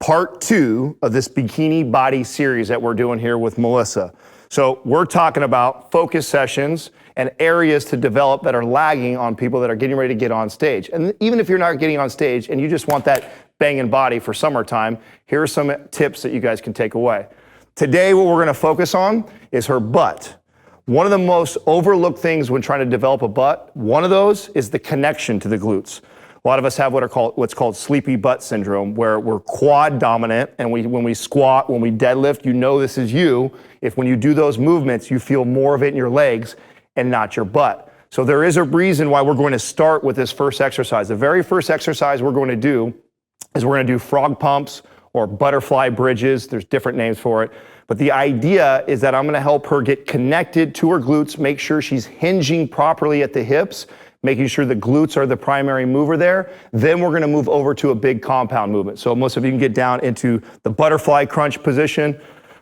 part 2 of this bikini body series that we're doing here with Melissa. So we're talking about focus sessions and areas to develop that are lagging on people that are getting ready to get on stage. And even if you're not getting on stage and you just want that banging body for summertime, here are some tips that you guys can take away. Today, what we're gonna focus on is her butt. One of the most overlooked things when trying to develop a butt, one of those is the connection to the glutes. A lot of us have what's called sleepy butt syndrome, where we're quad dominant, and when we squat, when we deadlift, you know this is you. If when you do those movements, you feel more of it in your legs and not your butt. So there is a reason why we're going to start with this first exercise. The very first exercise we're going to do is we're going to do frog pumps or butterfly bridges. There's different names for it. But the idea is that I'm going to help her get connected to her glutes, make sure she's hinging properly at the hips, making sure the glutes are the primary mover there. Then we're gonna move over to a big compound movement. So most of you can get down into the butterfly crunch position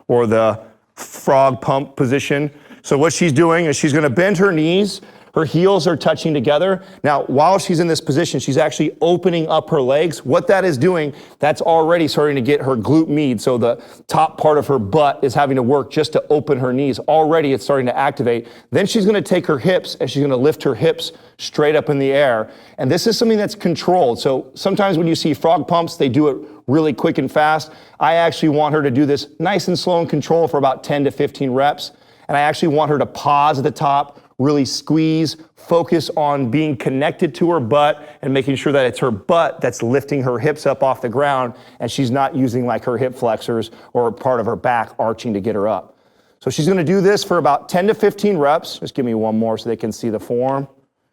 or the frog pump position. So what she's doing is she's gonna bend her knees, her heels are touching together. Now, while she's in this position, she's actually opening up her legs. What that is doing, that's already starting to get her glute med. So the top part of her butt is having to work just to open her knees. Already it's starting to activate. Then she's gonna take her hips and she's gonna lift her hips straight up in the air. And this is something that's controlled. So sometimes when you see frog pumps, they do it really quick and fast. I actually want her to do this nice and slow and control for about 10 to 15 reps. And I actually want her to pause at the top, really squeeze, focus on being connected to her butt and making sure that it's her butt that's lifting her hips up off the ground and she's not using like her hip flexors or part of her back arching to get her up. So she's gonna do this for about 10 to 15 reps. Just give me one more so they can see the form.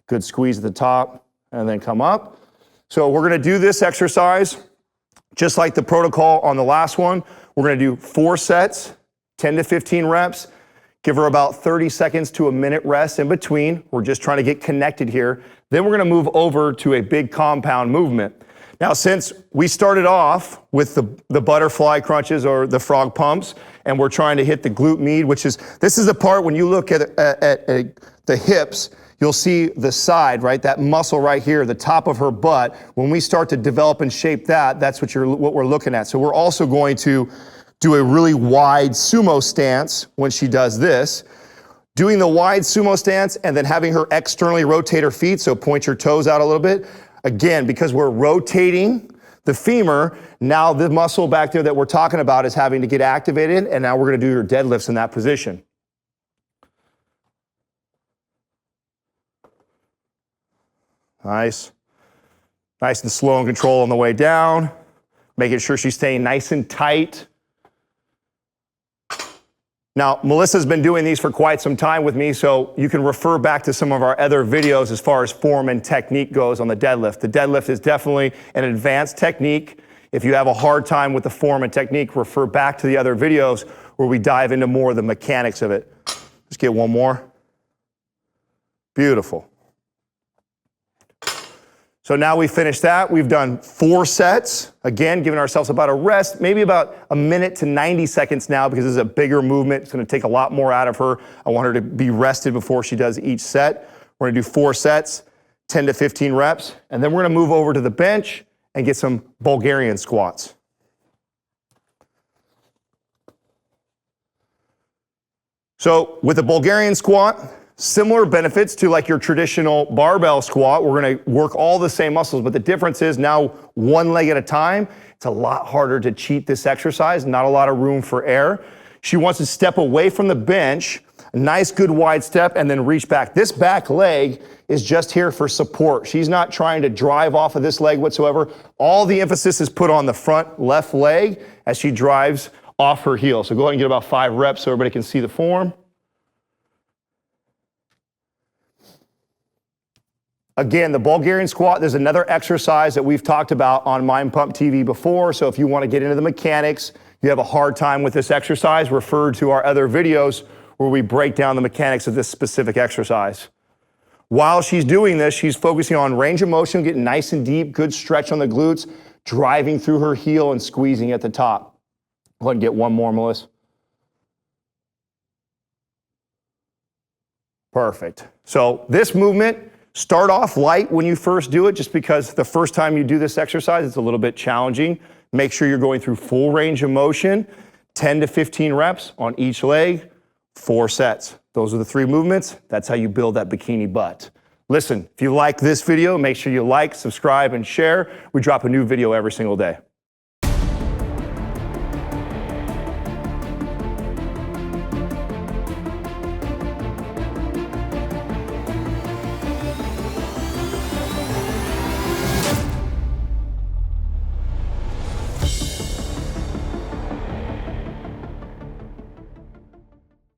Good squeeze at the top and then come up. So we're gonna do this exercise just like the protocol on the last one. We're gonna do 4 sets, 10 to 15 reps. Give her about 30 seconds to a minute rest in between. We're just trying to get connected here. Then we're gonna move over to a big compound movement. Now, since we started off with the butterfly crunches or the frog pumps, and we're trying to hit the glute med, this is the part when you look at the hips, you'll see the side, right? That muscle right here, the top of her butt. When we start to develop and shape that, that's what we're looking at. So we're also going to do a really wide sumo stance when she does this. Doing the wide sumo stance and then having her externally rotate her feet, so point your toes out a little bit. Again, because we're rotating the femur, now the muscle back there that we're talking about is having to get activated, and now we're gonna do your deadlifts in that position. Nice. Nice and slow and control on the way down. Making sure she's staying nice and tight. Now, Melissa's been doing these for quite some time with me, so you can refer back to some of our other videos as far as form and technique goes on the deadlift. The deadlift is definitely an advanced technique. If you have a hard time with the form and technique, refer back to the other videos where we dive into more of the mechanics of it. Let's get one more. Beautiful. So now we finished that. We've done 4 sets. Again, giving ourselves about a rest, maybe about a minute to 90 seconds now because this is a bigger movement. It's gonna take a lot more out of her. I want her to be rested before she does each set. We're gonna do 4 sets, 10 to 15 reps, and then we're gonna move over to the bench and get some Bulgarian squats. So with the Bulgarian squat, similar benefits to like your traditional barbell squat. We're gonna work all the same muscles, but the difference is now one leg at a time. It's a lot harder to cheat this exercise, not a lot of room for air. She wants to step away from the bench, a nice good wide step, and then reach back. This back leg is just here for support. She's not trying to drive off of this leg whatsoever. All the emphasis is put on the front left leg as she drives off her heel. So go ahead and get about 5 reps so everybody can see the form. Again, the Bulgarian squat, there's another exercise that we've talked about on Mind Pump TV before. So if you want to get into the mechanics, you have a hard time with this exercise, refer to our other videos where we break down the mechanics of this specific exercise. While she's doing this, she's focusing on range of motion, getting nice and deep, good stretch on the glutes, driving through her heel and squeezing at the top. Go ahead and get one more, Melissa. Perfect. So this movement, Start off light when you first do it, just because the first time you do this exercise, it's a little bit challenging. Make sure you're going through full range of motion, 10 to 15 reps on each leg, 4 sets. Those are the 3 movements. That's how you build that bikini butt. Listen, if you like this video, make sure you like, subscribe, and share. We drop a new video every single day.